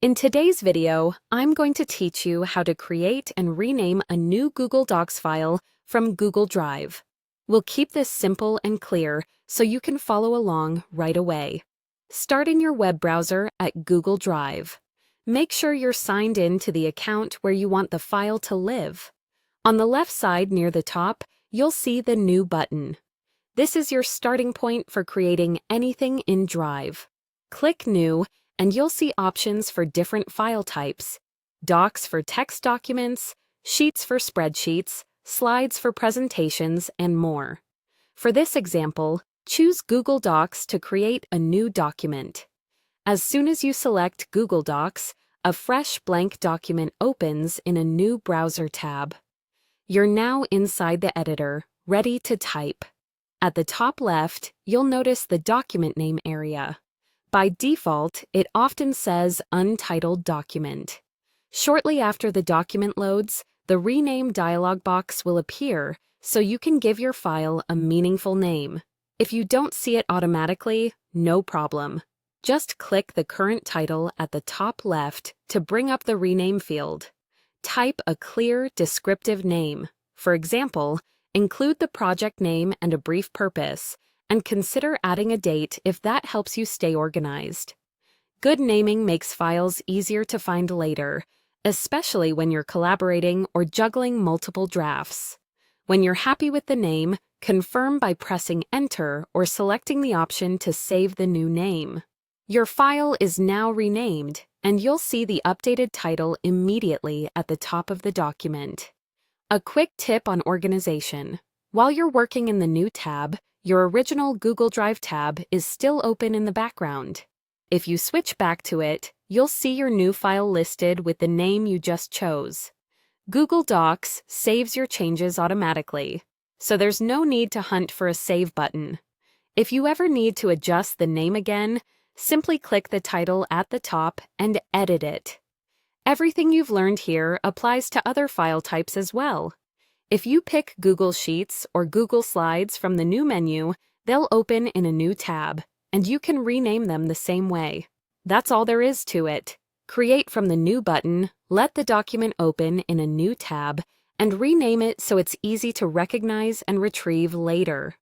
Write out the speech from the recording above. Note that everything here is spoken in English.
In today's video, I'm going to teach you how to create and rename a new Google Docs file from Google Drive. We'll keep this simple and clear so you can follow along right away. Start in your web browser at Google Drive. Make sure you're signed in to the account where you want the file to live. On the left side near the top, you'll see the New button. This is your starting point for creating anything in Drive. Click New, and you'll see options for different file types: Docs for text documents, Sheets for spreadsheets, Slides for presentations, and more. For this example, choose Google Docs to create a new document. As soon as you select Google Docs, a fresh blank document opens in a new browser tab. You're now inside the editor, ready to type. At the top left, you'll notice the document name area. By default, it often says Untitled Document. Shortly after the document loads, the Rename dialog box will appear so you can give your file a meaningful name. If you don't see it automatically, no problem. Just click the current title at the top left to bring up the Rename field. Type a clear, descriptive name. For example, include the project name and a brief purpose, and consider adding a date if that helps you stay organized. Good naming makes files easier to find later, especially when you're collaborating or juggling multiple drafts. When you're happy with the name, confirm by pressing Enter or selecting the option to save the new name. Your file is now renamed, and you'll see the updated title immediately at the top of the document. A quick tip on organization: while you're working in the New tab, your original Google Drive tab is still open in the background. If you switch back to it, you'll see your new file listed with the name you just chose. Google Docs saves your changes automatically, so there's no need to hunt for a Save button. If you ever need to adjust the name again, simply click the title at the top and edit it. Everything you've learned here applies to other file types as well. If you pick Google Sheets or Google Slides from the new menu, they'll open in a new tab, and you can rename them the same way. That's all there is to it. Create from the New button, let the document open in a new tab, and rename it so it's easy to recognize and retrieve later.